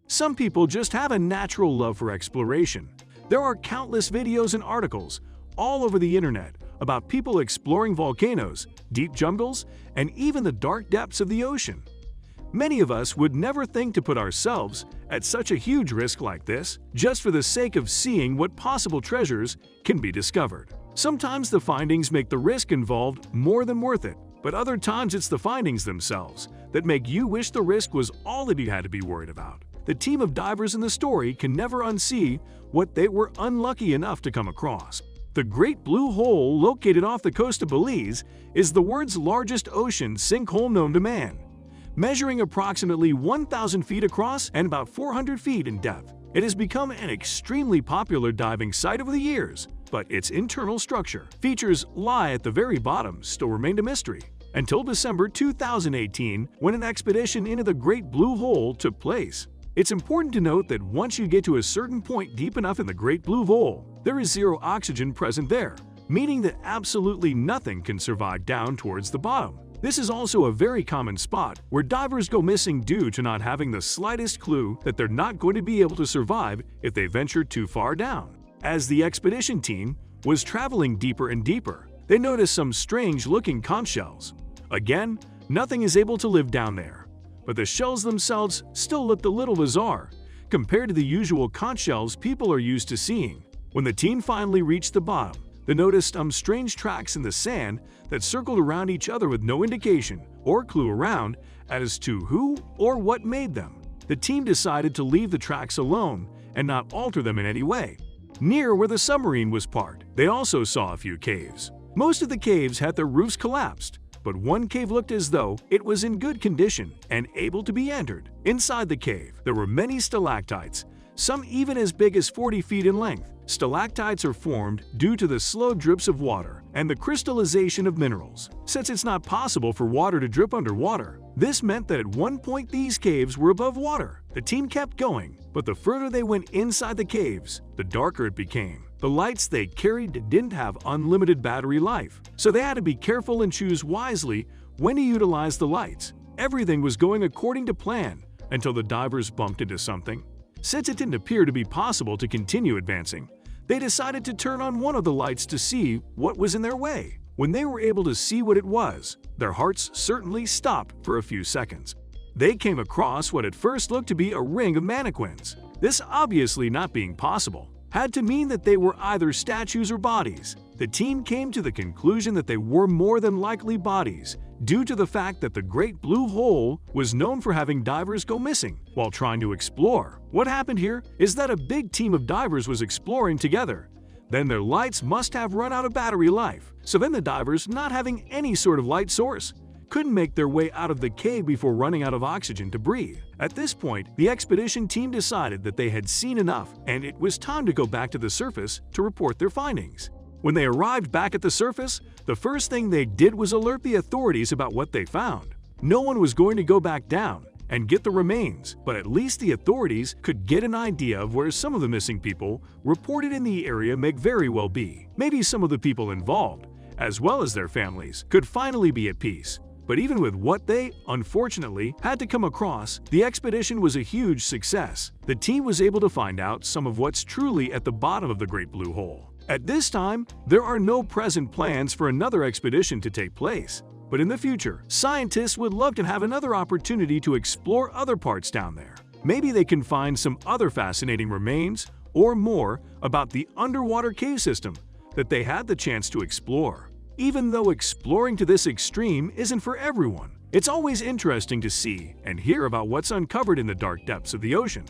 Some people just have a natural love for exploration. There are countless videos and articles all over the internet about people exploring volcanoes, deep jungles, and even the dark depths of the ocean. Many of us would never think to put ourselves at such a huge risk like this just for the sake of seeing what possible treasures can be discovered. Sometimes the findings make the risk involved more than worth it, but other times it's the findings themselves that make you wish the risk was all that you had to be worried about. The team of divers in the story can never unsee what they were unlucky enough to come across. The Great Blue Hole, located off the coast of Belize, is the world's largest ocean sinkhole known to man, measuring approximately 1,000 feet across and about 400 feet in depth. It has become an extremely popular diving site over the years, but its internal structure, features lie at the very bottom, still remained a mystery until December 2018, when an expedition into the Great Blue Hole took place. It's important to note that once you get to a certain point deep enough in the Great Blue Hole, there is zero oxygen present there, meaning that absolutely nothing can survive down towards the bottom. This is also a very common spot where divers go missing due to not having the slightest clue that they're not going to be able to survive if they venture too far down. As the expedition team was traveling deeper and deeper, they noticed some strange-looking conch shells. Again, nothing is able to live down there, but the shells themselves still looked a little bizarre compared to the usual conch shells people are used to seeing. When the team finally reached the bottom, they noticed strange tracks in the sand that circled around each other with no indication or clue around as to who or what made them. The team decided to leave the tracks alone and not alter them in any way. Near where the submarine was parked, they also saw a few caves. Most of the caves had their roofs collapsed, but one cave looked as though it was in good condition and able to be entered. Inside the cave, there were many stalactites, some even as big as 40 feet in length. Stalactites are formed due to the slow drips of water and the crystallization of minerals. Since it's not possible for water to drip underwater, this meant that at one point these caves were above water. The team kept going, but the further they went inside the caves, the darker it became. The lights they carried didn't have unlimited battery life, so they had to be careful and choose wisely when to utilize the lights. Everything was going according to plan until the divers bumped into something. Since it didn't appear to be possible to continue advancing, they decided to turn on one of the lights to see what was in their way. When they were able to see what it was, their hearts certainly stopped for a few seconds. They came across what at first looked to be a ring of mannequins. This, obviously not being possible, had to mean that they were either statues or bodies. The team came to the conclusion that they were more than likely bodies due to the fact that the Great Blue Hole was known for having divers go missing while trying to explore. What happened here is that a big team of divers was exploring together. Then their lights must have run out of battery life. So then the divers, not having any sort of light source, couldn't make their way out of the cave before running out of oxygen to breathe. At this point, the expedition team decided that they had seen enough and it was time to go back to the surface to report their findings. When they arrived back at the surface, the first thing they did was alert the authorities about what they found. No one was going to go back down and get the remains, but at least the authorities could get an idea of where some of the missing people reported in the area may very well be. Maybe some of the people involved, as well as their families, could finally be at peace. But even with what they, unfortunately, had to come across, the expedition was a huge success. The team was able to find out some of what's truly at the bottom of the Great Blue Hole. At this time, there are no present plans for another expedition to take place. But in the future, scientists would love to have another opportunity to explore other parts down there. Maybe they can find some other fascinating remains or more about the underwater cave system that they had the chance to explore. Even though exploring to this extreme isn't for everyone, it's always interesting to see and hear about what's uncovered in the dark depths of the ocean.